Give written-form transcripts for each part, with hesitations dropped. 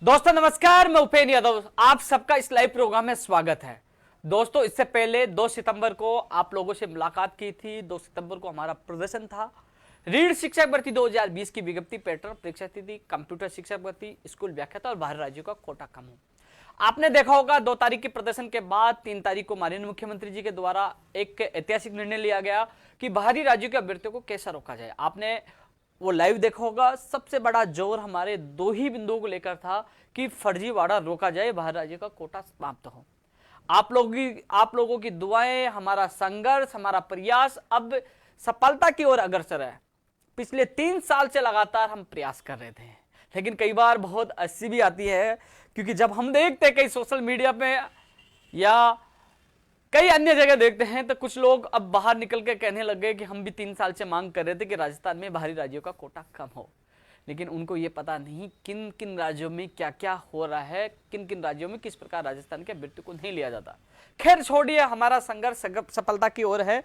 दोस्तों नमस्कार, मैं उपेंद्र यादव, आप सबका इस लाइव प्रोग्राम में स्वागत है। दोस्तों इससे पहले 2 सितंबर को आप लोगों से मुलाकात की थी। 2 सितंबर को हमारा प्रदर्शन था। रीढ़ शिक्षक भर्ती 2020 की विज्ञप्ति, पैटर्न, परीक्षा तिथि, कंप्यूटर शिक्षक भर्ती, स्कूल व्याख्याता और बाहरी राज्यों का कोटा कम हो। आपने देखा होगा 2 तारीख के प्रदर्शन के बाद 3 तारीख को माननीय मुख्यमंत्री जी के द्वारा एक ऐतिहासिक निर्णय लिया गया कि बाहरी राज्यों के अभ्यर्थियों को कैसे रोका जाए। आपने वो लाइव देखा होगा। सबसे बड़ा जोर हमारे 2 ही बिंदुओं को लेकर था कि फर्जीवाड़ा रोका जाए, बाहर राज्य का कोटा समाप्त हो। आप लोगों की दुआएं, हमारा संघर्ष, हमारा प्रयास अब सफलता की ओर अग्रसर है। पिछले 3 साल से लगातार हम प्रयास कर रहे थे, लेकिन कई बार बहुत हंसी भी आती है, क्योंकि जब हम देखते कई सोशल मीडिया पे या कई अन्य जगह देखते हैं तो कुछ लोग अब बाहर निकल के कहने लग गए कि हम भी 3 साल से मांग कर रहे थे कि राजस्थान में बाहरी राज्यों का कोटा कम हो। लेकिन उनको ये पता नहीं किन किन राज्यों में क्या क्या हो रहा है, किन किन राज्यों में किस प्रकार राजस्थान के अभ्यर्थियों को नहीं लिया जाता। खैर छोड़िए, हमारा संघर्ष सफलता की ओर है।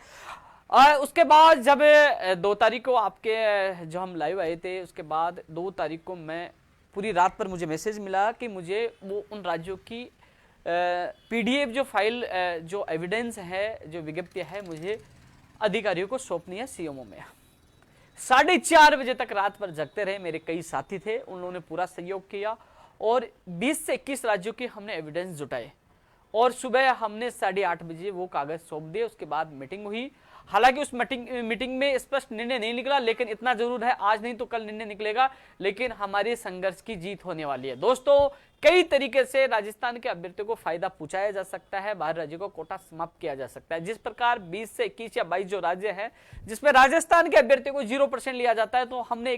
उसके बाद जब 2 तारीख को आपके जो हम लाइव आए थे, उसके बाद 2 तारीख को मैं पूरी रात पर मुझे मैसेज मिला कि मुझे वो उन राज्यों की पीडीएफ जो फाइल, जो एविडेंस है, जो विज्ञप्ति है, मुझे अधिकारियों को सौंपनी है सीएमओ में। 4:30 बजे तक रात भर जगते रहे। मेरे कई साथी थे, उन्होंने पूरा सहयोग किया और 20 से 21 राज्यों के हमने एविडेंस जुटाए और सुबह हमने 8:30 बजे वो कागज सौंप दिए। उसके बाद मीटिंग हुई। हालांकि उस मीटिंग में स्पष्ट निर्णय नहीं निकला, लेकिन इतना जरूर है, आज नहीं तो कल निर्णय निकलेगा, लेकिन हमारे संघर्ष की जीत होने वाली है। दोस्तों कई तरीके से राजस्थान के अभ्यर्थियों को फायदा पहुंचाया जा सकता है, बाहर राज्यों को कोटा समाप्त किया जा सकता है। जिस प्रकार 20 से 21 या 22 जो राज्य हैं जिसमें राजस्थान के अभ्यर्थियों को 0% लिया जाता है, तो हमने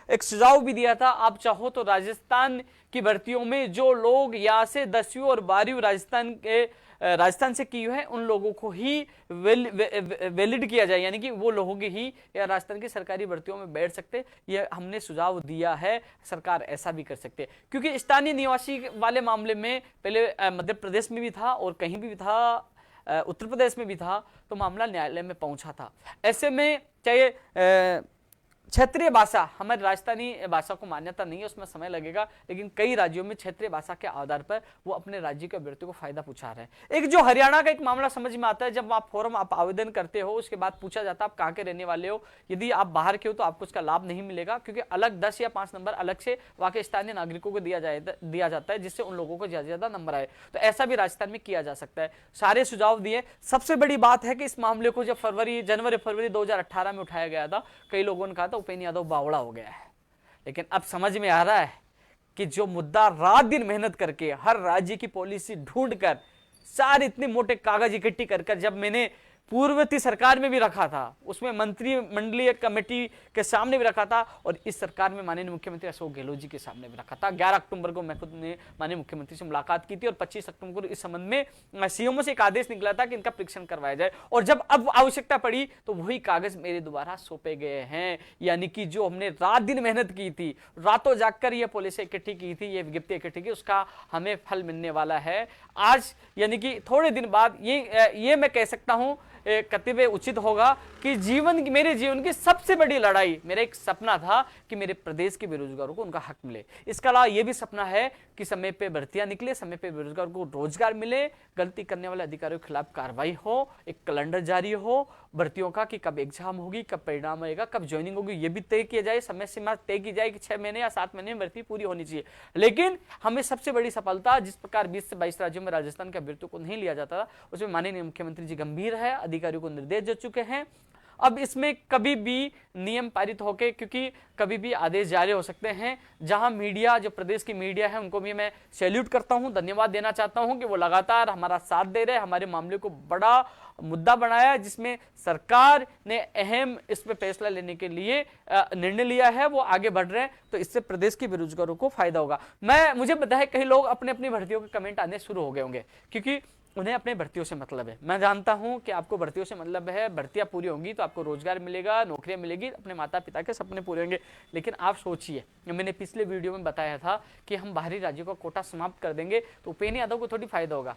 एक सुझाव भी दिया था। आप चाहो तो राजस्थान की भर्तियों में जो लोग यहाँ से 10वीं और 12वीं राजस्थान से की है, उन लोगों को ही वैलिड किया जाए, यानी कि वो लोगों की ही या राजस्थान की सरकारी भर्तियों में बैठ सकते। ये हमने सुझाव दिया है, सरकार ऐसा भी कर सकते, क्योंकि स्थानीय निवासी वाले मामले में पहले मध्य प्रदेश में भी था और कहीं भी था, उत्तर प्रदेश में भी था, तो मामला न्यायालय में पहुंचा था। ऐसे में चाहे क्षेत्रीय भाषा, हमारी राजस्थानी भाषा को मान्यता नहीं है, उसमें समय लगेगा, लेकिन कई राज्यों में क्षेत्रीय भाषा के आधार पर वो अपने राज्य के अभ्यर्थियों को फायदा पहुंचा रहे हैं। एक जो हरियाणा का एक मामला समझ में आता है, जब आप फॉर्म आप आवेदन करते हो, उसके बाद पूछा जाता है आप कहाँ के रहने वाले हो। यदि आप बाहर के हो तो आपको उसका लाभ नहीं मिलेगा, क्योंकि अलग 10 या 5 नंबर अलग से वहाँ के स्थानीय नागरिकों को दिया जाता है, जिससे उन लोगों को ज्यादा नंबर आए। तो ऐसा भी राजस्थान में किया जा सकता है। सारे सुझाव दिए। सबसे बड़ी बात है कि इस मामले को जब जनवरी फरवरी 2018 में उठाया गया था, कई लोगों ने कहा था उपेंद्र यादव बावड़ा हो गया है, लेकिन अब समझ में आ रहा है कि जो मुद्दा रात दिन मेहनत करके हर राज्य की पॉलिसी ढूंढकर सारे इतने मोटे कागज इकट्ठी कर जब मैंने पूर्ववर्ती सरकार में भी रखा था, उसमें मंत्रिमंडलीय कमेटी के सामने भी रखा था, और इस सरकार में माननीय मुख्यमंत्री अशोक गहलोत जी के सामने भी रखा था। 11 अक्टूबर को मैं खुद ने माननीय मुख्यमंत्री से मुलाकात की थी और 25 अक्टूबर को इस संबंध में सीएमओ से एक आदेश निकला था कि इनका परीक्षण करवाया जाए, और जब अब आवश्यकता पड़ी तो वही कागज मेरे द्वारा सौंपे गए हैं। यानी कि जो हमने रात दिन मेहनत की थी, रातों जागकर यह पॉलिसी इकट्ठी की थी, ये विज्ञप्ति इकट्ठी की, उसका हमें फल मिलने वाला है आज। यानी कि थोड़े दिन बाद ये मैं कह सकता हूं, कतिपय उचित होगा कि मेरे जीवन की सबसे बड़ी लड़ाई, मेरा एक सपना था कि मेरे प्रदेश के बेरोजगारों को उनका हक मिले। इसके अलावा यह भी सपना है कि समय पे भर्तियां निकले, समय पे बेरोजगारों को रोजगार मिले, गलती करने वाले अधिकारियों के खिलाफ कार्रवाई हो, एक कैलेंडर जारी हो भर्तियों का कि कब एग्जाम होगी, कब परिणाम आएगा, कब ज्वाइनिंग होगी, यह भी तय किया जाए, समय सीमा तय की जाए कि 6 महीने या 7 महीने में भर्ती पूरी होनी चाहिए। लेकिन हमें सबसे बड़ी सफलता, जिस प्रकार 20 से 22 राज्यों में राजस्थान के अभ्यर्थियों को नहीं लिया जाता था, उसमें माननीय मुख्यमंत्री जी गंभीर है, अधिकारियों को निर्देश दे चुके हैं। अब इसमें कभी भी नियम पारित होके, क्योंकि कभी भी आदेश जारी हो सकते हैं, जहां मीडिया, जो प्रदेश की मीडिया है, उनको भी मैं सैल्यूट करता हूं, धन्यवाद देना चाहता हूं कि वो लगातार हमारा साथ दे रहे हैं, हमारे मामले को बड़ा मुद्दा बनाया, जिसमें सरकार ने अहम इस पे फैसला लेने के लिए निर्णय लिया है, वो आगे बढ़ रहे हैं, तो इससे प्रदेश के बेरोजगारों को फायदा होगा। मुझे पता है कई लोग अपने अपनी भर्तियों के कमेंट आने शुरू हो गए होंगे, क्योंकि उन्हें अपने भर्तियों से मतलब है। मैं जानता हूं कि आपको भर्तियों से मतलब है, भर्तियां पूरी होंगी तो आपको रोजगार मिलेगा, नौकरियां मिलेगी, अपने माता पिता के सपने पूरे होंगे। लेकिन आप सोचिए, मैंने पिछले वीडियो में बताया था कि हम बाहरी राज्यों का कोटा समाप्त कर देंगे तो उपेंद्र यादव को थोड़ी फायदा होगा,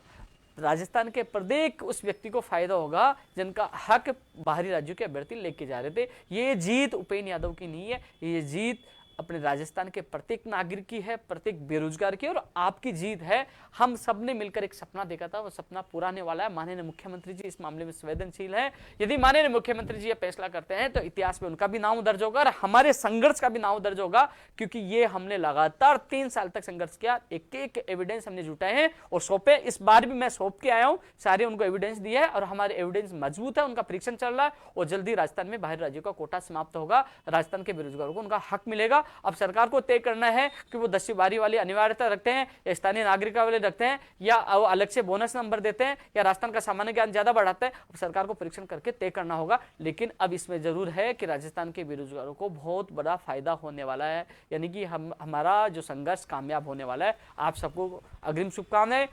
राजस्थान के प्रत्येक उस व्यक्ति को फायदा होगा जिनका हक बाहरी राज्यों के अभ्यर्थी लेके जा रहे थे। ये जीत उपेंद्र यादव की नहीं है, ये जीत अपने राजस्थान के प्रत्येक नागरिक की है, प्रत्येक बेरोजगार की, और आपकी जीत है। हम सब ने मिलकर एक सपना देखा था, वो सपना पूरा होने वाला है। माननीय मुख्यमंत्री जी इस मामले में संवेदनशील है। यदि माननीय मुख्यमंत्री जी ये फैसला करते हैं तो इतिहास में उनका भी नाम दर्ज होगा और हमारे संघर्ष का भी नाम दर्ज होगा, क्योंकि ये हमने लगातार 3 साल तक संघर्ष किया, एक एक एविडेंस हमने जुटाए हैं और सौंपे। इस बार भी मैं सौंप के आया हूं, सारे उनको एविडेंस दिया है और हमारे एविडेंस मजबूत है, उनका परीक्षण चल रहा है और जल्दी राजस्थान में बाहरी राज्यों का कोटा समाप्त होगा, राजस्थान के बेरोजगारों को उनका हक मिलेगा। अब सरकार को तय करना है कि वो 10वीं बारी वाली अनिवार्यता रखते हैं या स्थानीय नागरिकता वाले रखते हैं या अलग से बोनस नंबर देते हैं या राजस्थान का सामान्य ज्ञान ज्यादा बढ़ाते हैं। अब सरकार को परीक्षण करके तय करना होगा, लेकिन अब इसमें जरूर है कि राजस्थान के बेरोजगारों को बहुत बड़ा फायदा होने वाला है, यानी कि हमारा जो संघर्ष कामयाब होने वाला है। आप सबको अग्रिम शुभकामनाएं।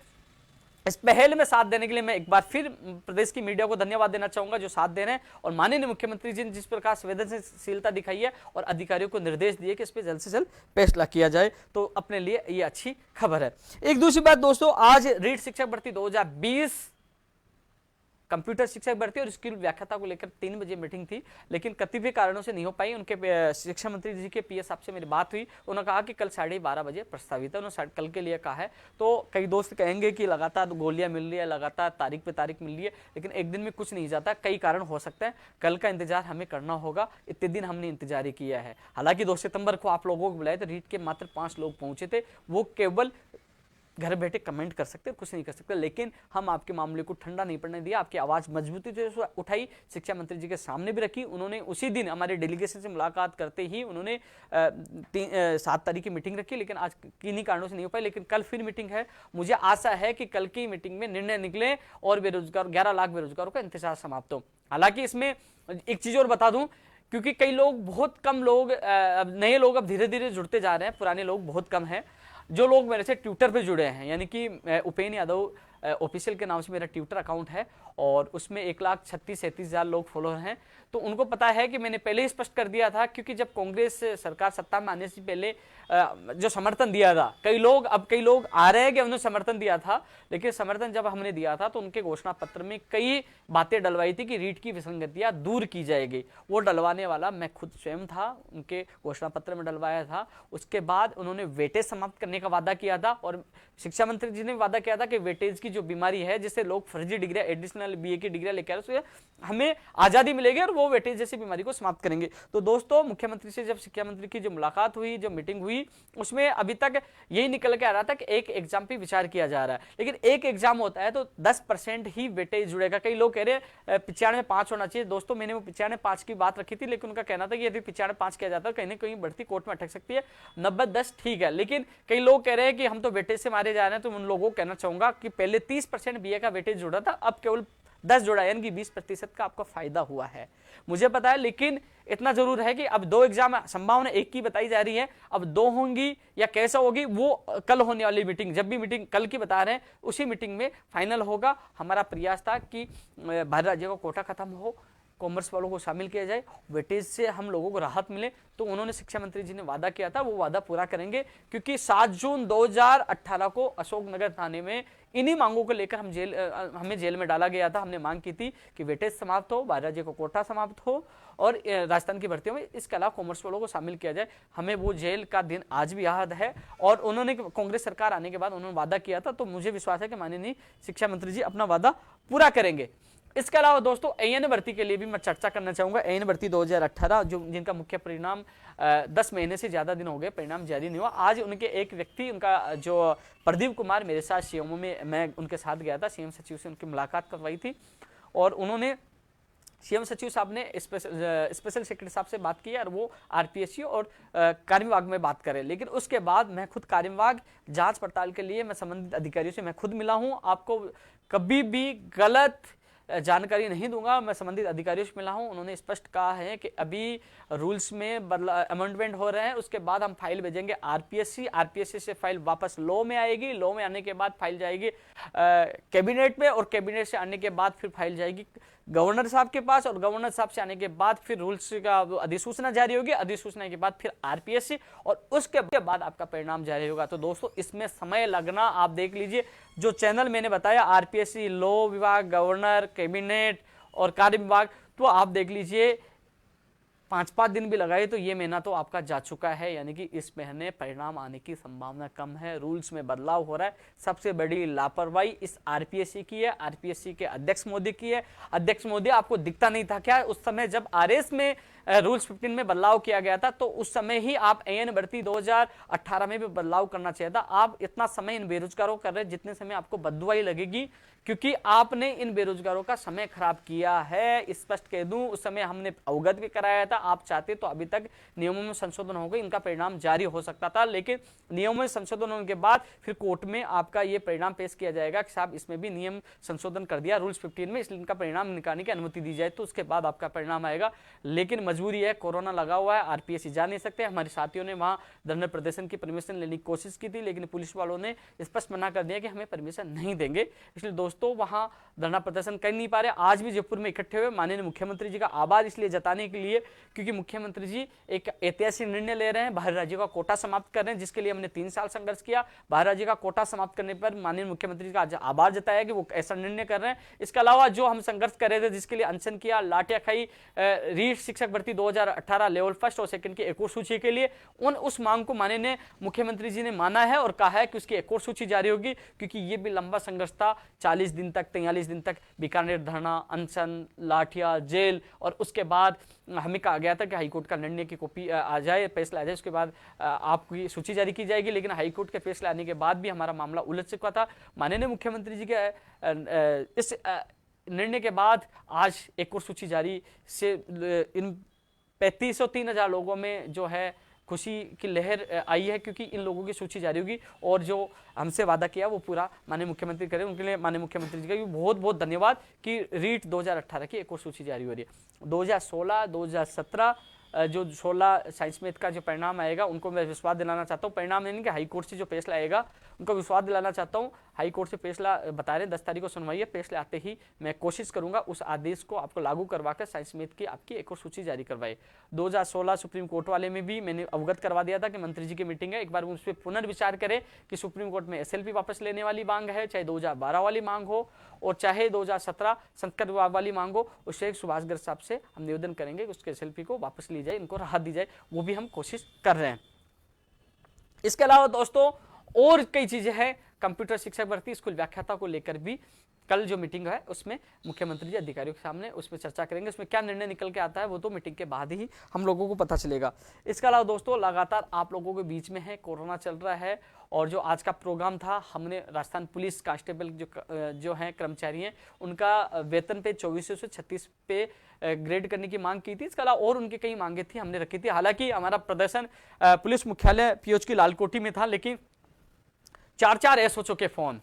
इस पहल में साथ देने के लिए मैं एक बार फिर प्रदेश की मीडिया को धन्यवाद देना चाहूंगा जो साथ दे रहे हैं, और माननीय मुख्यमंत्री जी ने जिस प्रकार संवेदनशीलता दिखाई है और अधिकारियों को निर्देश दिए कि इस पर जल्द से जल्द फैसला किया जाए, तो अपने लिए ये अच्छी खबर है। एक दूसरी बात दोस्तों, आज रीट शिक्षक भर्ती 2020 कंप्यूटर शिक्षक भर्ती और स्किल व्याख्याता को लेकर 3 बजे मीटिंग थी, लेकिन कतिपय कारणों से नहीं हो पाई। उनके शिक्षा मंत्री जी के पीएस साहब से मेरी बात हुई, उन्होंने कहा कि कल 12:30 बजे प्रस्तावित है, उन्होंने कल के लिए कहा है। तो कई दोस्त कहेंगे कि लगातार गोलियां मिल रही है, लगातार तारीख पे तारीख मिल रही है, लेकिन एक दिन में कुछ नहीं जाता, कई कारण हो सकते हैं। कल का इंतजार हमें करना होगा, इतने दिन हमने इंतजार ही किया है। हालांकि 2 सितंबर को आप लोगों को बुलाए थे, रीट के मात्र 5 लोग पहुंचे थे, वो केवल घर बैठे कमेंट कर सकते, कुछ नहीं कर सकते, लेकिन हम आपके मामले को ठंडा नहीं पड़ने दिया। आपकी आवाज मजबूती से उठाई, शिक्षा मंत्री जी के सामने भी रखी। उन्होंने उसी दिन हमारे डेलीगेशन से मुलाकात करते ही उन्होंने 7 तारीख की मीटिंग रखी, लेकिन आज किन्हीं कारणों से नहीं हो पाई, लेकिन कल फिर मीटिंग है। मुझे आशा है कि कल की मीटिंग में निर्णय निकले और बेरोजगार 11 लाख बेरोजगारों का इंतजार समाप्त हो। हालांकि इसमें एक चीज और बता दूं, क्योंकि कई लोग, बहुत कम लोग, नए लोग अब धीरे धीरे जुड़ते जा रहे हैं, पुराने लोग बहुत कम हैं। जो लोग मेरे से ट्विटर पे जुड़े हैं, यानी कि उपेन यादव ऑफिशियल के नाम से मेरा ट्विटर अकाउंट है और उसमें 1,36,37,000 लोग फॉलोअर हैं, तो उनको पता है कि मैंने पहले ही स्पष्ट कर दिया था, क्योंकि जब कांग्रेस सरकार सत्ता में आने से पहले जो समर्थन दिया था, कई लोग आ रहे हैं कि उन्होंने समर्थन दिया था, लेकिन समर्थन जब हमने दिया था तो उनके घोषणा पत्र में कई बातें डलवाई थी कि रीट की विसंगतियां दूर की जाएगी। वो डलवाने वाला मैं खुद स्वयं था, उनके घोषणा पत्र में डलवाया था। उसके बाद उन्होंने वेटेज समाप्त करने का वादा किया था और शिक्षा मंत्री जी ने वादा किया था कि वेटेज की जो बीमारी है, जिससे लोग फर्जी डिग्री, एडिशनल बीए की डिग्री लेकर उससे हमें आजादी मिलेगी और वो वेटेज जैसी बीमारी को समाप्त करेंगे। तो दोस्तों, मुख्यमंत्री से जब शिक्षा मंत्री की जो मुलाकात हुई, जो मीटिंग हुई, उसमें अभी तक यही निकल के आ रहा था कि एक एग्जाम पे विचार किया जा रहा है, लेकिन एक एग्जाम होता है तो 10% ही वेटेज जुड़ेगा। कई लोग कह रहे हैं 95 होना चाहिए। दोस्तों, मैंने वो 95 की बात रखी थी, लेकिन उनका कहना था कि यदि 95 किया जाता है कहीं ना कहीं बढ़ती कोर्ट में अटक सकती है। 90-10 ठीक है, लेकिन कई लोग कह रहे हैं कि हम तो वेटेज से मारे जा रहे हैं, तो उन लोगों को कहना चाहूंगा कि पहले 30% बीए का वेटेज जुड़ा था, अब केवल 10 जुड़ा, यानी कि 20% का आपका फायदा हुआ है, मुझे पता है। लेकिन इतना जरूर है कि अब 2 एग्जाम, संभावना एक की बताई जा रही है, अब 2 होंगी या कैसा होगी वो कल होने वाली मीटिंग, जब भी मीटिंग कल की बता रहे हैं, उसी मीटिंग में फाइनल होगा। हमारा प्रयास था कि बाहरी राज्यों का कोटा खत्म हो, कॉमर्स वालों को शामिल किया जाए, वेटेज से हम लोगों को राहत मिले, तो उन्होंने शिक्षा मंत्री जी ने वादा किया था, वो वादा पूरा करेंगे। क्योंकि 7 जून 2018 को अशोकनगर थाने में इन्हीं मांगों को लेकर हमें जेल में डाला गया था। हमने मांग की थी कि वेटेज समाप्त हो, बाहरी राज्य को कोटा समाप्त हो और राजस्थान की भर्तियों में इसके अलावा कॉमर्स वालों को शामिल किया जाए। हमें वो जेल का दिन आज भी याद है और उन्होंने, कांग्रेस सरकार आने के बाद उन्होंने वादा किया था, तो मुझे विश्वास है कि माननीय शिक्षा मंत्री जी अपना वादा पूरा करेंगे। इसके अलावा दोस्तों, एएन भर्ती के लिए भी मैं चर्चा करना चाहूंगा। एएन भर्ती 2018 जो जिनका मुख्य परिणाम 10 महीने से ज्यादा दिन हो गए, परिणाम जारी नहीं हुआ। आज उनके एक व्यक्ति, उनका जो प्रदीप कुमार, मेरे साथ सीएमओ में मैं उनके साथ गया था, सीएम सचिव से उनकी मुलाकात करवाई थी और उन्होंने, सीएम सचिव साहब ने स्पेशल सेक्रेटरी साहब से बात की और वो आरपीएससी और कार्य विभाग में बात करें। लेकिन उसके बाद मैं खुद कार्य विभाग जांच पड़ताल के लिए मैं संबंधित अधिकारियों से मैं खुद मिला हूं। आपको कभी भी गलत जानकारी नहीं दूंगा, मैं संबंधित अधिकारियों से मिला हूं। उन्होंने स्पष्ट कहा है कि अभी रूल्स में अमेंडमेंट हो रहे हैं, उसके बाद हम फाइल भेजेंगे आरपीएससी से फाइल वापस लॉ में आएगी, लॉ में आने के बाद फाइल जाएगी कैबिनेट में और कैबिनेट से आने के बाद फिर फाइल जाएगी गवर्नर साहब के पास और गवर्नर साहब से आने के बाद फिर रूल्स का अधिसूचना जारी होगी, अधिसूचना के बाद फिर आरपीएससी और उसके बाद आपका परिणाम जारी होगा। तो दोस्तों, इसमें समय लगना आप देख लीजिए। जो चैनल मैंने बताया, आरपीएससी, लॉ विभाग, गवर्नर, कैबिनेट और कार्य विभाग, तो आप देख लीजिए 5-5 दिन भी लगाए तो ये महीना तो आपका जा चुका है, यानी कि इस महीने परिणाम आने की संभावना कम है। रूल्स में बदलाव हो रहा है। सबसे बड़ी लापरवाही इस आरपीएससी की है, आरपीएससी के अध्यक्ष मोदी की है। अध्यक्ष मोदी आपको दिखता नहीं था क्या उस समय जब आरएस में रूल्स 15 में बदलाव किया गया था, तो उस समय ही आप एएन भर्ती 2018 में भी बदलाव करना चाहिए था। आप इतना समय इन बेरोजगारों कर रहे हैं जितने समय आपको बददुआई लगेगी, क्योंकि आपने इन बेरोजगारों का समय खराब किया है। स्पष्ट कह दूं, उस समय हमने अवगत भी कराया था। आप चाहते तो अभी तक नियमों में संशोधन हो गए, इनका परिणाम जारी हो सकता था, लेकिन नियमों में संशोधन होने के बाद फिर कोर्ट में आपका ये परिणाम पेश किया जाएगा कि साहब इसमें भी नियम संशोधन कर दिया रूल्स 15 में, इसलिए इनका परिणाम निकालने की अनुमति दी जाए, तो उसके बाद आपका परिणाम आएगा। लेकिन मजबूरी है, कोरोना लगा हुआ है, आरपीएससी जा नहीं सकते। हमारे साथियों ने वहां धरना प्रदर्शन की परमिशन लेने की कोशिश की थी, लेकिन पुलिस वालों ने स्पष्ट मना कर दिया कि हमें परमिशन नहीं देंगे। इसलिए दोस्तों वहां धरना प्रदर्शन कर नहीं पा रहे। आज भी जयपुर में इकट्ठे हुए माननीय मुख्यमंत्री जी का आभार इसलिए जताने के लिए क्योंकि मुख्यमंत्री जी एक ऐतिहासिक निर्णय ले रहे हैं, बाहर राज्यों का कोटा समाप्त कर रहे हैं, जिसके लिए हमने 3 साल संघर्ष किया। बाहर राज्य का कोटा समाप्त करने पर माननीय मुख्यमंत्री जी का आभार जताया कि वो ऐसा निर्णय कर रहे हैं। इसके अलावा जो हम संघर्ष कर रहे थे, जिसके लिए अनशन किया, लाठियां खाई रीट शिक्षक भर्ती 2018 लेवल फर्स्ट और सेकंड की एक और सूची के लिए, उस मांग को माननीय मुख्यमंत्री जी ने माना है और कहा है कि उसकी एक और सूची जारी होगी, क्योंकि ये भी लंबा संघर्ष था। 40 दिन तक 43 दिन तक बीकानेर धरना, अनशन, लाठियां, जेल, और उसके बाद हमें कहा गया था कि हाईकोर्ट का निर्णय की कॉपी आ जाए, फैसला आ जाए, उसके बाद आपकी सूची जारी की जाएगी। लेकिन हाईकोर्ट के फैसले आने के बाद भी हमारा मामला उलझ चुका था। माननीय मुख्यमंत्री जी के इस निर्णय के बाद आज एक और सूची जारी से इन 3503,000 लोगों में जो है खुशी की लहर आई है, क्योंकि इन लोगों की सूची जारी होगी और जो हमसे वादा किया वो पूरा माननीय मुख्यमंत्री करें। उनके लिए माननीय मुख्यमंत्री जी का भी बहुत बहुत धन्यवाद कि रीट 2018 की एक और सूची जारी हो रही है। 2016, 2017 जो 16 साइंस मैथ का जो परिणाम आएगा उनको मैं विश्वास दिलाना चाहता हूँ। परिणाम नहीं कि हाई कोर्ट से जो फैसला आएगा उनको विश्वास दिलाना चाहता हूँ। हाई कोर्ट से फैसला बता रहे 10 तारीख को सुनवाई है, फैसले आते ही मैं कोशिश करूंगा उस आदेश को आपको लागू करवाकर साइंस मैथ की आपकी एक और सूची जारी करवाए। 2016 सुप्रीम कोर्ट वाले में भी मैंने अवगत करवा दिया था कि मंत्री जी की मीटिंग है, एक बार उस पर पुनर्विचार करें कि सुप्रीम कोर्ट में एसएलपी वापस लेने वाली मांग है, चाहे 2012 वाली मांग हो और चाहे 2017 संस्कृत विभाग वाली मांग हो। उससे सुभाष गर्ग साहब से हम निवेदन करेंगे कि उसके एसएलपी को वापस ली जाए, इनको राहत दी जाए, वो भी हम कोशिश कर रहे हैं। इसके अलावा दोस्तों और कई चीजें हैं। कंप्यूटर शिक्षक भर्ती स्कूल व्याख्याता को लेकर भी कल जो मीटिंग है उसमें मुख्यमंत्री जी अधिकारियों के सामने उसमें चर्चा करेंगे। उसमें क्या निर्णय निकल के आता है वो तो मीटिंग के बाद ही हम लोगों को पता चलेगा। इसके अलावा दोस्तों लगातार आप लोगों के बीच में है, कोरोना चल रहा है और जो आज का प्रोग्राम था, हमने राजस्थान पुलिस कांस्टेबल जो हैं कर्मचारी हैं उनका वेतन पे 2400 से 36 पे ग्रेड करने की मांग की थी। इसके अलावा और उनकी कई मांगे थी, हमने रखी थी। हालांकि हमारा प्रदर्शन पुलिस मुख्यालय पीओच की लालकोठी में था, लेकिन 4-4 एसओचओ के फोन,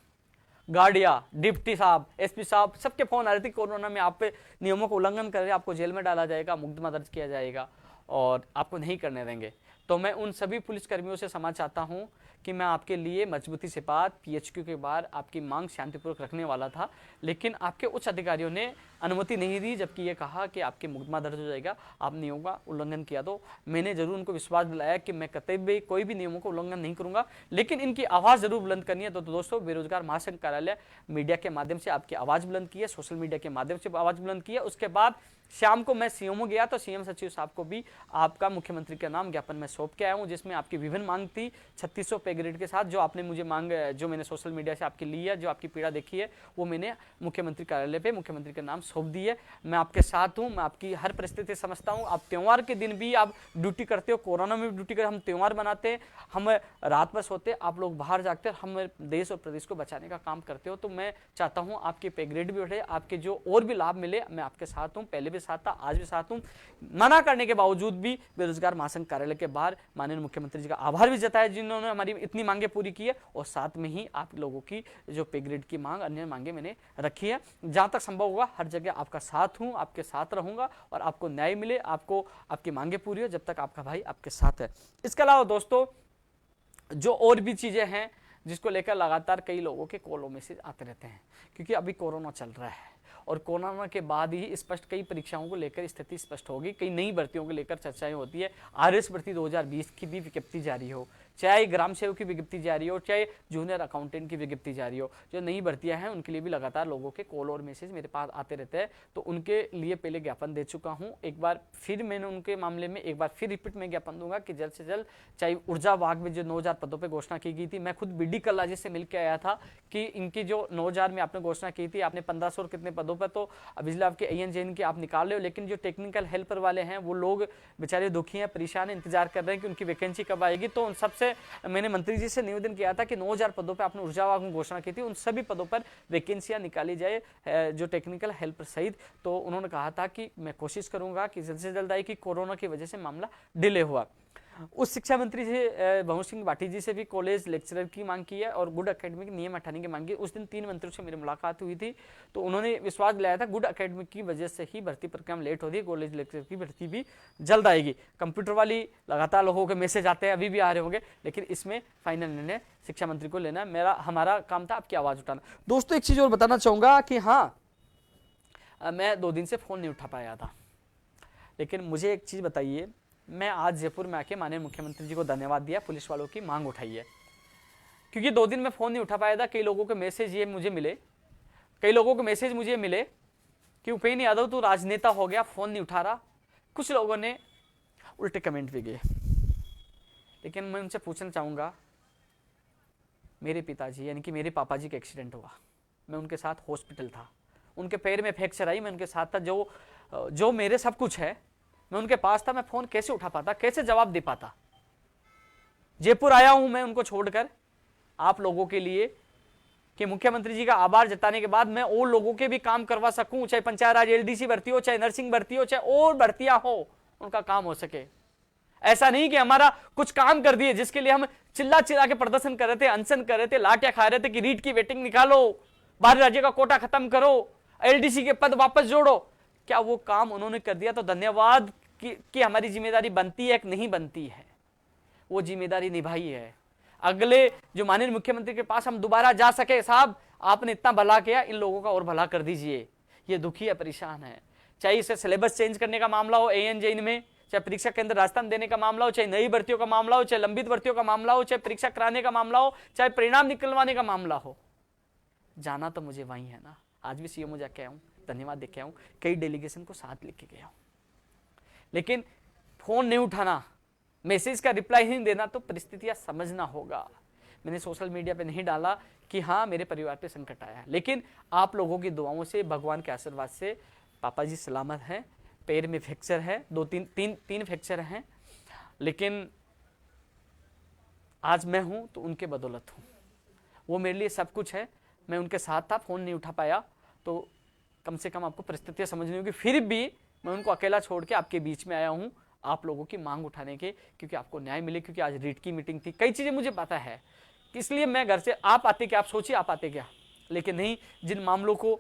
गार्डिया, डिप्टी साहब, एसपी साहब, सबके फोन आ रहे थे कोरोना में आप पे नियमों का उल्लंघन कर रहे हैं, आपको जेल में डाला जाएगा, मुकदमा दर्ज किया जाएगा और आपको नहीं करने देंगे। तो मैं उन सभी पुलिसकर्मियों से क्षमा चाहता हूं कि मैं आपके लिए मजबूती से बात पीएचक्यू के बाद आपकी मांग शांतिपूर्वक रखने वाला था, लेकिन आपके उच्च अधिकारियों ने अनुमति नहीं दी, जबकि ये कहा कि आपके मुकदमा दर्ज हो जाएगा, आप नियमों का उल्लंघन किया। तो मैंने जरूर उनको विश्वास दिलाया कि मैं कतई भी कोई भी नियमों का उल्लंघन नहीं करूंगा, लेकिन इनकी आवाज़ जरूर बुलंद करनी है। तो दोस्तों बेरोजगार महासंघ कार्यालय मीडिया के माध्यम से आपकी आवाज़ बुलंद की है, सोशल मीडिया के माध्यम से आवाज़ बुलंद की है। उसके बाद शाम को मैं सीएमओ गया तो सीएम सचिव साहब को भी आपका मुख्यमंत्री के नाम ज्ञापन में सौंप के आया हूं, जिसमें आपकी विभिन्न मांग थी 3600 पे ग्रेड के साथ। जो आपने मुझे मांग, जो मैंने सोशल मीडिया से आपकी ली है, जो आपकी पीड़ा देखी है, वो मैंने मुख्यमंत्री कार्यालय पे मुख्यमंत्री के नाम सौंप दी है। मैं आपके साथ हूं, मैं आपकी हर परिस्थिति समझता हूं। आप त्योहार के दिन भी आप ड्यूटी करते हो, कोरोना में भी ड्यूटी कर, हम त्योहार बनाते हैं, हम रात में सोते, आप लोग बाहर जागते हैं, हम देश और प्रदेश को बचाने का काम करते हो। तो मैं चाहता हूँ आपके पे ग्रेड भी बढ़े, आपके जो और भी लाभ मिले, मैं आपके साथ हूँ, पहले भी साथ था, आज भी साथ हूं। मना करने के बावजूद भी बेरोजगार महासंघ कार्यालय के बाहर माननीय मुख्यमंत्री जी का आभार भी जताया जिन्होंने हमारी इतनी मांगे पूरी की है, और साथ में ही आप लोगों की जो पे ग्रेड की मांग, अन्य मांगे मैंने रखी है। जहां तक संभव होगा हर जगह आपका साथ हूं, आपके साथ रहूंगा और आपको न्याय मिले, आपको आपकी मांगे पूरी हो, जब तक आपका भाई आपके साथ है। इसके अलावा दोस्तों जो और भी चीजें हैं जिसको लेकर लगातार कई लोगों के कॉल मैसेज आते रहते हैं, क्योंकि अभी कोरोना चल रहा है और कोरोना के बाद ही स्पष्ट कई परीक्षाओं को लेकर स्थिति स्पष्ट होगी, कई नई भर्तियों को लेकर चर्चाएं होती है। आरएस भर्ती 2020 की भी विज्ञप्ति जारी हो, चाहे ग्राम सेवक की विज्ञप्ति जारी हो, चाहे जूनियर अकाउंटेंट की विज्ञप्ति जारी हो। जो नई भर्तियां हैं उनके लिए भी लगातार लोगों के कॉल और मैसेज मेरे पास आते रहते हैं, तो उनके लिए पहले ज्ञापन दे चुका हूं। एक बार फिर मैंने उनके मामले में एक बार फिर रिपीट में ज्ञापन दूंगा कि जल्द से जल्द, चाहे ऊर्जा विभाग में जो 9000 पदों पर घोषणा की गई थी, मैं खुद बीडी कल्ला जी से मिलकर आया था कि इनकी जो 9000 में आपने घोषणा की थी, आपने 1500 और कितने पदों पर तो बिजली आपके AN के आप निकाल रहे हो, लेकिन जो टेक्निकल हेल्पर वाले हैं वो लोग बेचारे दुखी हैं, परेशान हैं, इंतजार कर रहे हैं कि उनकी वैकेंसी कब आएगी। तो उन सबसे मैंने मंत्री जी से निवेदन किया था कि 9000 पदों पर आपने ऊर्जा विभाग में घोषणा की थी, उन सभी पदों पर वैकेंसियां निकाली जाए, जो टेक्निकल हेल्पर सहित। तो उन्होंने कहा था कि मैं कोशिश करूंगा कि जल्द से जल्द आए, कि कोरोना की वजह से मामला डिले हुआ। उस शिक्षा मंत्री जी भंवर सिंह भाटी जी से भी कॉलेज लेक्चरर की मांग की है और गुड एकेडमी के नियम हटाने की मांग की। उस दिन 3 मंत्रियों से मेरी मुलाकात हुई थी, तो उन्होंने विश्वास दिलाया था गुड एकेडमी की वजह से ही भर्ती प्रक्रिया में लेट हो रही है, कॉलेज लेक्चरर की भर्ती भी जल्द आएगी। कंप्यूटर वाली लगातार लोगों के मैसेज आते हैं, अभी भी आ रहे होंगे, लेकिन इसमें फाइनल निर्णय शिक्षा मंत्री को लेना है। हमारा काम था आपकी आवाज उठाना। दोस्तों एक चीज और बताना चाहूंगा कि हाँ, मैं 2 दिन से फोन नहीं उठा पाया था, लेकिन मुझे एक चीज बताइए, मैं आज जयपुर में आके माननीय मुख्यमंत्री जी को धन्यवाद दिया, पुलिस वालों की मांग उठाई है, क्योंकि 2 दिन में फोन नहीं उठा पाया था। कई लोगों के मैसेज ये मुझे मिले, कि उपेंद्र यादव तो राजनेता हो गया, फोन नहीं उठा रहा। कुछ लोगों ने उल्टे कमेंट भी किए, लेकिन मैं उनसे पूछना चाहूंगा, मेरे पिताजी यानी कि मेरे पापा जी का एक्सीडेंट हुआ, मैं उनके साथ हॉस्पिटल था, उनके पैर में फ्रैक्चर आई, मैं उनके साथ था, जो मेरे सब कुछ है मैं उनके पास था। मैं फोन कैसे उठा पाता, कैसे जवाब दे पाता? जयपुर आया हूं मैं उनको छोड़कर आप लोगों के लिए, कि मुख्यमंत्री जी का आभार जताने के बाद मैं और लोगों के भी काम करवा सकूं, चाहे पंचायत राज LDC भर्ती हो, चाहे नर्सिंग भर्ती हो, चाहे और भर्तियां हो, उनका काम हो सके। ऐसा नहीं कि हमारा कुछ काम कर दिए जिसके लिए हम चिल्ला चिल्ला के प्रदर्शन कर रहे थे, अनशन कर रहे थे, लाठियां खा रहे थे कि रीट की वेटिंग निकालो, बाहरी राज्य का कोटा खत्म करो, LDC के पद वापस जोड़ो। क्या वो काम उन्होंने कर दिया? तो धन्यवाद कि हमारी जिम्मेदारी बनती है कि नहीं बनती है, वो जिम्मेदारी निभाई है। अगले जो माननीय मुख्यमंत्री के पास हम दोबारा जा सके, साहब आपने इतना भला किया, इन लोगों का और भला कर दीजिए, ये दुखी है, परेशान है। चाहे इसे सिलेबस चेंज करने का मामला हो AN में, चाहे परीक्षा केंद्र राजस्थान देने का मामला हो, चाहे नई भर्तियों का मामला हो, चाहे लंबित भर्तियों का मामला हो, चाहे परीक्षा कराने का मामला हो, चाहे परिणाम निकलवाने का मामला हो, जाना तो मुझे वहीं है ना। आज भी CMO जाके आया हूं, धन्यवाद देके आया हूं, कई डेलीगेशन को साथ लेके गया हूं, लेकिन फोन नहीं उठाना, मैसेज का रिप्लाई नहीं देना, तो परिस्थितियां समझना होगा। मैंने सोशल मीडिया पे नहीं डाला कि हाँ मेरे परिवार पे संकट आया है, लेकिन आप लोगों की दुआओं से, भगवान के आशीर्वाद से पापा जी सलामत हैं। पैर में फ्रैक्चर है, 2-3 फ्रैक्चर हैं, लेकिन आज मैं हूं तो उनके बदौलत हूं। वो मेरे लिए सब कुछ है, मैं उनके साथ था, फोन नहीं उठा पाया, तो कम से कम आपको परिस्थितियां समझनी होगी। फिर भी मैं उनको अकेला छोड़ के आपके बीच में आया हूं, आप लोगों की मांग उठाने के, क्योंकि आपको न्याय मिले, क्योंकि आज रीट की मीटिंग थी, कई चीजें मुझे पता है, इसलिए मैं घर से आप आते क्या, आप सोचिए आप आते क्या, लेकिन नहीं, जिन मामलों को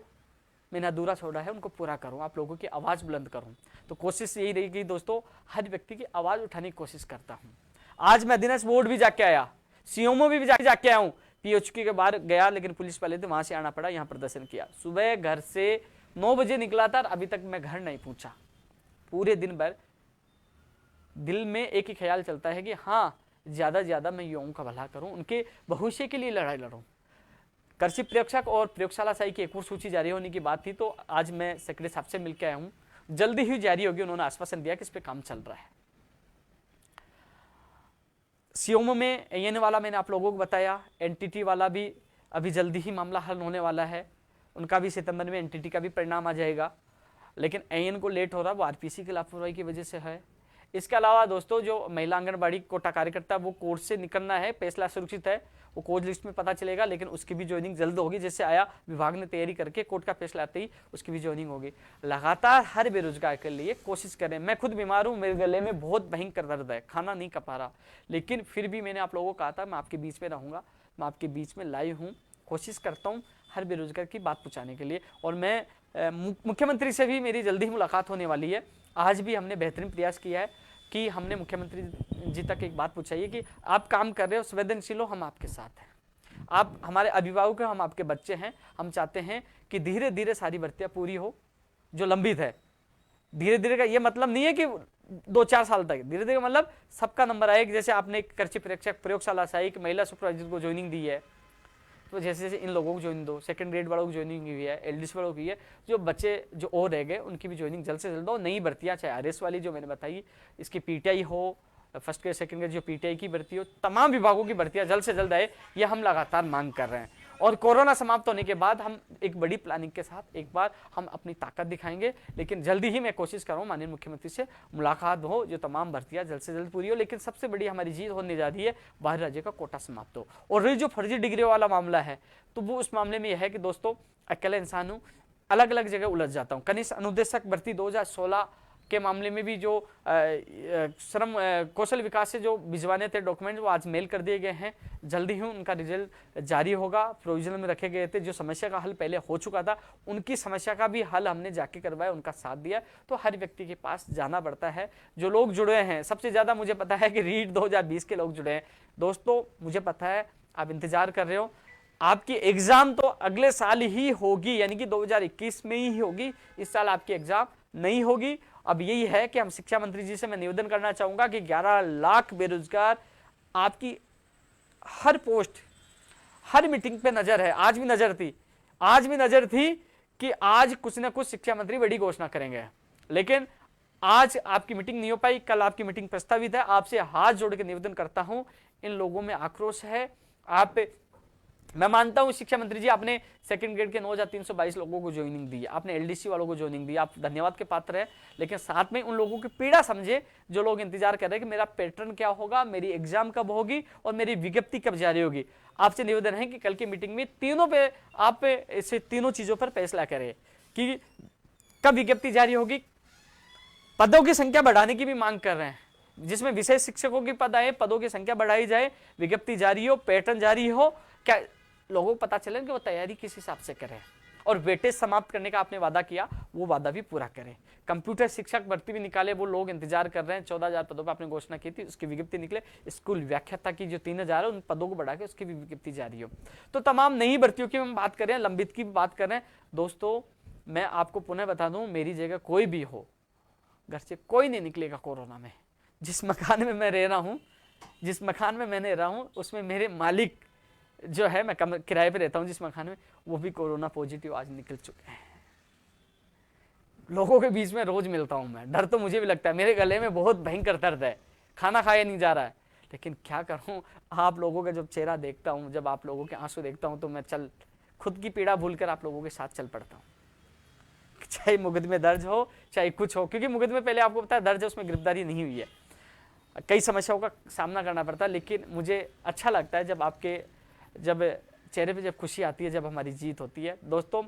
मैंने अधूरा छोड़ा है उनको पूरा करूं, आप लोगों की आवाज बुलंद करूं। तो कोशिश यही रहेगी दोस्तों, हर व्यक्ति की आवाज उठाने की कोशिश करता हूं। आज मैं दिनेश बोर्ड भी जाके आया, CMO भी जाके आया हूं, PHQ के बाहर गया, लेकिन पुलिस वाले थे, वहां से आना पड़ा, यहाँ प्रदर्शन किया। सुबह घर से 9 बजे निकला था, अभी तक मैं घर नहीं पहुंचा। पूरे दिन भर दिल में एक ही ख्याल चलता है कि हाँ ज्यादा से ज्यादा मैं युवाओं का भला करूं, उनके भविष्य के लिए लड़ाई लड़ूं। कृषि प्रयोगशाला और प्रयोगशाला साई की एक और सूची जारी होने की बात थी, तो आज मैं सेक्रेटरी साहब से मिलकर आया हूं, जल्दी ही जारी होगी, उन्होंने आश्वासन दिया कि इस पे काम चल रहा है। CMO में AN वाला मैंने आप लोगों को बताया, NTT वाला भी अभी जल्दी ही मामला हल होने वाला है, उनका भी सितंबर में NTT का भी परिणाम आ जाएगा, लेकिन AN को लेट हो रहा, वो RPC की लापरवाही की वजह से है। इसके अलावा दोस्तों जो महिला आंगनबाड़ी कोटा कार्यकर्ता, वो कोर्स से निकलना है, फैसला सुरक्षित है, वो कोच लिस्ट में पता चलेगा, लेकिन उसकी भी ज्वाइनिंग जल्द होगी, जैसे आया विभाग ने तैयारी करके कोर्ट का फैसला आते ही उसकी भी ज्वाइनिंग होगी। लगातार हर बेरोजगार के लिए कोशिश करें। मैं खुद बीमार हूँ, मेरे गले में बहुत भयंकर दर्द है, खाना नहीं खा पा रहा, लेकिन फिर भी मैंने आप लोगों को कहा था मैं आपके बीच में रहूंगा, मैं आपके बीच में लाइव हूँ, कोशिश करता हूँ हर बेरोजगार की बात पहुँचाने के लिए। और मैं मुख्यमंत्री से भी मेरी जल्दी ही मुलाकात होने वाली है। आज भी हमने बेहतरीन प्रयास किया है कि हमने मुख्यमंत्री जी तक एक बात पूछाई है कि आप काम कर रहे हो, संवेदनशील हो, हम आपके साथ हैं, आप हमारे अभिभावक हैं, हम आपके बच्चे हैं, हम चाहते हैं कि धीरे धीरे सारी भर्तियां पूरी हो जो लंबित है। धीरे धीरे का ये मतलब नहीं है कि 2-4 साल तक, धीरे धीरे मतलब सबका नंबर आएगा। जैसे आपने एक कृषि परीक्षक प्रयोगशाला सहायक महिला सुपरवाइजर को ज्वाइनिंग दी है, तो जैसे जैसे इन लोगों को ज्वाइनिंग दो, सेकंड ग्रेड वालों को ज्वाइनिंग हुई है, एलडीसी वालों की है, जो बच्चे जो और रह गए उनकी भी ज्वाइनिंग जल्द से जल्द दो। नई भर्तियां चाहे आरएस वाली जो मैंने बताई, इसकी पीटीआई हो, फर्स्ट ग्रेड सेकंड ग्रेड जो पीटीआई की भर्ती हो, तमाम विभागों की भर्तियां जल्द से जल्द आए, ये हम लगातार मांग कर रहे हैं। और कोरोना समाप्त होने के बाद हम एक बड़ी प्लानिंग के साथ एक बार हम अपनी ताकत दिखाएंगे, लेकिन जल्दी ही मैं कोशिश कर रहा हूँ माननीय मुख्यमंत्री से मुलाकात हो, जो तमाम भर्तियां जल्द से जल्द पूरी हो। लेकिन सबसे बड़ी हमारी जीत होने जा रही है बाहर राज्य का कोटा समाप्त हो। और ये जो फर्जी डिग्री वाला मामला है, तो वो उस मामले में यह है कि दोस्तों अकेला इंसान हूँ, अलग अलग जगह उलझ जाता हूँ। कनिष्ठ अनुदेशक भर्ती 2016 के मामले में भी जो श्रम कौशल विकास से जो भिजवाने थे डॉक्यूमेंट, वो आज मेल कर दिए गए हैं। जल्दी ही उनका रिजल्ट जारी होगा। प्रोविजनल में रखे गए थे, जो समस्या का हल पहले हो चुका था, उनकी समस्या का भी हल हमने जाके करवाया, उनका साथ दिया। तो हर व्यक्ति के पास जाना पड़ता है। जो लोग जुड़े हैं, सबसे ज्यादा मुझे पता है कि रीट 2020 के लोग जुड़े हैं। दोस्तों मुझे पता है आप इंतजार कर रहे हो, आपकी एग्जाम तो अगले साल ही होगी, यानी कि 2021 में ही होगी। इस साल आपकी एग्जाम नहीं होगी। अब यही है कि हम शिक्षा मंत्री जी से मैं निवेदन करना चाहूंगा कि 11 लाख बेरोजगार, आपकी हर पोस्ट, हर मीटिंग पे नजर है। आज भी नजर थी, आज भी नजर थी कि आज कुछ ना कुछ शिक्षा मंत्री बड़ी घोषणा करेंगे, लेकिन आज आपकी मीटिंग नहीं हो पाई। कल आपकी मीटिंग प्रस्तावित है। आपसे हाथ जोड़ के निवेदन करता हूं, इन लोगों में आक्रोश है। आप, मैं मानता हूं शिक्षा मंत्री जी, आपने सेकंड ग्रेड के 9,322 लोगों को ज्वाइनिंग दी, आपने एलडीसी वालों को ज्वाइनिंग दी, आप धन्यवाद के पात्र है। लेकिन साथ में उन लोगों की पीड़ा समझे जो लोग इंतजार कर रहे हैं कि मेरा पैटर्न क्या होगा, मेरी एग्जाम कब होगी और मेरी विज्ञप्ति कब जारी होगी। आपसे निवेदन है कि कल की मीटिंग में तीनों पे आप इसे तीनों चीजों पर फैसला करें कि कब विज्ञप्ति जारी होगी। पदों की संख्या बढ़ाने की भी मांग कर रहे हैं, जिसमें विशेष शिक्षकों की पद आए, पदों की संख्या बढ़ाई जाए, विज्ञप्ति जारी हो, पैटर्न जारी हो, क्या लोगों को पता चले कि वो तैयारी किस हिसाब से करें। और वेटेज समाप्त करने का आपने वादा किया, वो वादा भी पूरा करें। कंप्यूटर शिक्षक भर्ती भी निकाले, वो लोग इंतजार कर रहे हैं। 14,000 पदों पर आपने घोषणा की थी, उसकी विज्ञप्ति निकले। स्कूल व्याख्याता की जो 3,000 है, उन पदों को बढ़ा के उसकी भी विज्ञप्ति जारी हो। तो तमाम नई भर्तियों की हम बात कर रहे हैं, लंबित की भी बात कर रहे हैं। दोस्तों मैं आपको पुनः बता दूं, मेरी जगह कोई भी हो, घर से कोई नहीं निकलेगा कोरोना में। जिस मकान में मैं रह रहा हूं, जिस मकान में मैंने रहा हूं, उसमें मेरे मालिक जो है, मैं किराए पे रहता हूं जिस मकान में, वो भी कोरोना पॉजिटिव आज निकल चुके हैं। लोगों के बीच में रोज मिलता हूं मैं, डर तो मुझे भी लगता है, मेरे गले में बहुत भयंकर दर्द है, खाना खाया नहीं जा रहा है, लेकिन क्या करूं। आप लोगों का जब चेहरा देखता हूं, जब आप लोगों के आंसू देखता हूं, तो मैं खुद की पीड़ा भूलकर आप लोगों के साथ चल पड़ता हूं, चाहे मुकदमे में दर्ज हो चाहे कुछ हो। क्योंकि मुकदमे में पहले आपको पता है दर्ज है, उसमें गिरफ्तारी नहीं हुई है, कई समस्याओं का सामना करना पड़ता है। लेकिन मुझे अच्छा लगता है जब चेहरे पे जब खुशी आती है, जब हमारी जीत होती है। दोस्तों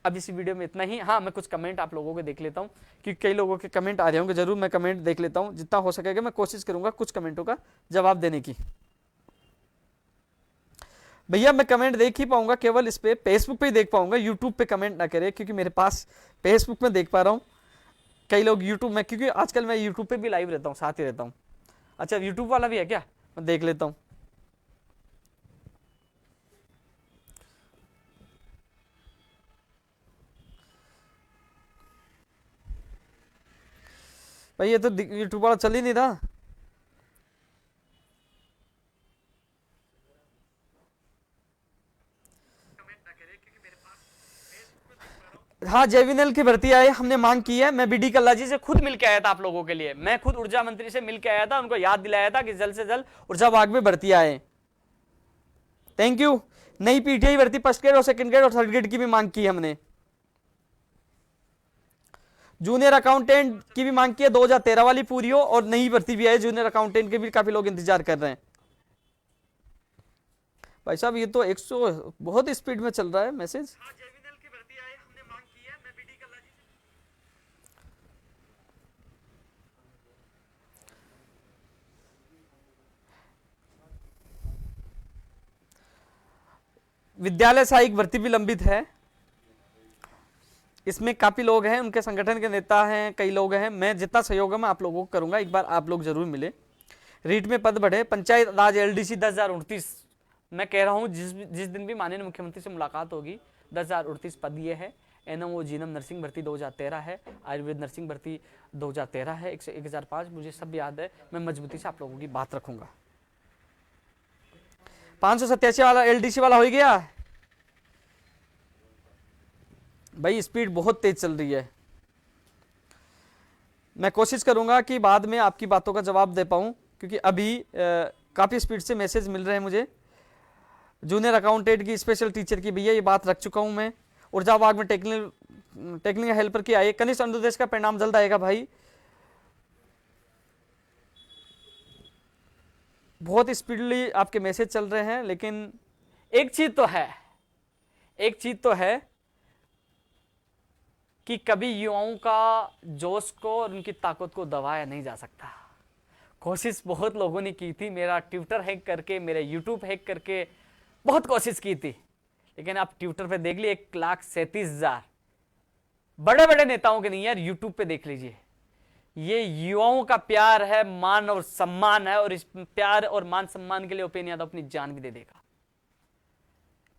अब इस वीडियो में इतना ही। हाँ, मैं कुछ कमेंट आप लोगों के देख लेता हूँ, क्योंकि कई लोगों के कमेंट आ रहे होंगे, जरूर मैं कमेंट देख लेता हूँ। जितना हो सकेगा मैं कोशिश करूंगा कुछ कमेंटों का जवाब देने की। भैया मैं कमेंट देख ही पाऊंगा केवल इस पे, फेसबुक पे ही देख पाऊंगा, यूट्यूब पे कमेंट ना करें, क्योंकि मेरे पास फेसबुक में देख पा रहा हूँ। कई लोग यूट्यूब में, क्योंकि आजकल मैं यूट्यूब पे भी लाइव रहता हूँ, साथ ही रहता हूँ। अच्छा यूट्यूब वाला भी है क्या, मैं देख लेता हूँ। भाई ये तो यूट्यूब वाला चल ही नहीं रहा। हाँ, जेविनल की भर्ती आई, हमने मांग की है। मैं बीडी कल्ला जी से खुद मिल के आया था आप लोगों के लिए, मैं खुद ऊर्जा मंत्री से मिल के आया था, उनको याद दिलाया था कि जल्द से जल्द ऊर्जा विभाग में भर्ती आए। Thank you. नई पीटीआई भर्ती फर्स्ट ग्रेड और सेकंड ग्रेड और थर्ड ग्रेड की भी मांग की हमने। जूनियर अकाउंटेंट की भी मांग की है, 2013 वाली पूरी हो, और नई भर्ती भी आई जूनियर अकाउंटेंट के भी, काफी लोग इंतजार कर रहे हैं। भाई साहब ये तो 100 बहुत स्पीड में चल रहा है मैसेज। विद्यालय सहायक भर्ती भी लंबित है, इसमें काफी लोग हैं, उनके संगठन के नेता हैं, कई लोग हैं। मैं जितना सहयोग है मैं आप लोगों को करूंगा, एक बार आप लोग जरूर मिले। रीट में पद बढ़े, पंचायत राज एलडीसी 10,039, मैं कह रहा हूं जिस दिन भी माननीय मुख्यमंत्री से मुलाकात होगी 10,039 पद ये है। एनएमओ जीनम नर्सिंग भर्ती 2013 है, आयुर्वेद नर्सिंग भर्ती 2013 है, 1005, मुझे सब याद है, मैं मजबूती से आप लोगों की बात रखूंगा। 587 वाला एलडीसी वाला हो गया भाई, स्पीड बहुत तेज चल रही है। मैं कोशिश करूंगा कि बाद में आपकी बातों का जवाब दे पाऊं, क्योंकि अभी काफ़ी स्पीड से मैसेज मिल रहे हैं मुझे। जूनियर अकाउंटेंट की, स्पेशल टीचर की, भैया ये बात रख चुका हूं मैं। ऊर्जा विभाग में टेक्निकल हेल्पर की आई, कनिष्ठ अनुदेश का परिणाम जल्द आएगा भाई। बहुत स्पीडली आपके मैसेज चल रहे हैं, लेकिन एक चीज तो है कि कभी युवाओं का जोश को और उनकी ताकत को दबाया नहीं जा सकता। कोशिश बहुत लोगों ने की थी, मेरा ट्विटर हैक करके, मेरा यूट्यूब हैक करके बहुत कोशिश की थी, लेकिन आप ट्विटर पे देख लीजिए 1,37,000 बड़े बड़े नेताओं के नहीं यार, यूट्यूब पे देख लीजिए। ये युवाओं का प्यार है, मान और सम्मान है, और इस प्यार और मान सम्मान के लिए उपेंद्र यादव अपनी जान भी दे देगा।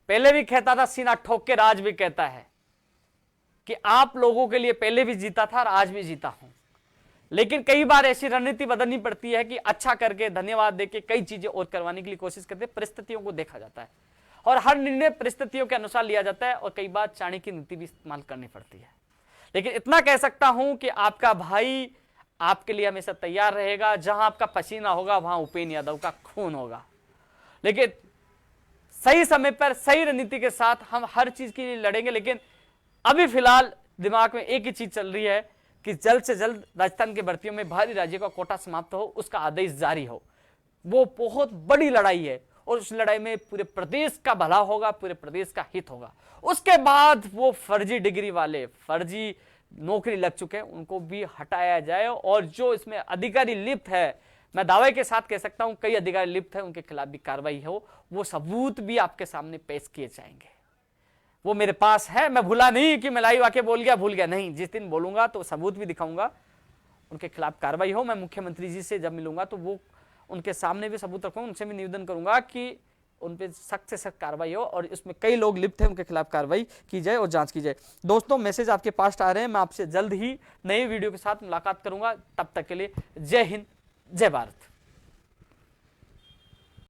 पहले भी कहता था, सीना ठोक के आज भी कहता है कि आप लोगों के लिए पहले भी जीता था और आज भी जीता हूं, लेकिन कई बार ऐसी रणनीति बदलनी पड़ती है कि अच्छा करके, धन्यवाद देके कई चीजें और करवाने के लिए कोशिश करते हैं। परिस्थितियों को देखा जाता है और हर निर्णय परिस्थितियों के अनुसार लिया जाता है, और कई बार चाणक्य की नीति भी इस्तेमाल करनी पड़ती है। लेकिन इतना कह सकता हूं कि आपका भाई आपके लिए हमेशा तैयार रहेगा। जहां आपका पसीना होगा वहां उपेंद्र यादव का खून होगा। लेकिन सही समय पर सही रणनीति के साथ हम हर चीज के लिए लड़ेंगे। लेकिन अभी फिलहाल दिमाग में एक ही चीज चल रही है कि जल्द से जल्द राजस्थान की भर्तियों में बाहरी राज्यों का कोटा समाप्त हो, उसका आदेश जारी हो। वो बहुत बड़ी लड़ाई है, और उस लड़ाई में पूरे प्रदेश का भला होगा, पूरे प्रदेश का हित होगा। उसके बाद वो फर्जी डिग्री वाले, फर्जी नौकरी लग चुके हैं, उनको भी हटाया जाए, और जो इसमें अधिकारी लिप्त है, मैं दावे के साथ कह सकता हूं कई अधिकारी लिप्त है, उनके खिलाफ भी कार्रवाई हो। वो सबूत भी आपके सामने पेश किए जाएंगे। वो मेरे पास है, मैं भूला नहीं कि मैं लाइव आके बोल गया, भूल गया नहीं। जिस दिन बोलूंगा तो सबूत भी दिखाऊंगा, उनके खिलाफ कार्रवाई हो। मैं मुख्यमंत्री जी से जब मिलूंगा तो वो उनके सामने भी सबूत रखूंगा, उनसे भी निवेदन करूंगा कि उन पे सख्त से सख्त कार्रवाई हो, और इसमें कई लोग लिप्त हैं, उनके खिलाफ कार्रवाई की जाए और जांच की जाए। दोस्तों, मैसेज आपके पास आ रहे हैं, मैं आपसे जल्द ही नई वीडियो के साथ मुलाकात करूंगा। तब तक के लिए जय हिंद, जय भारत।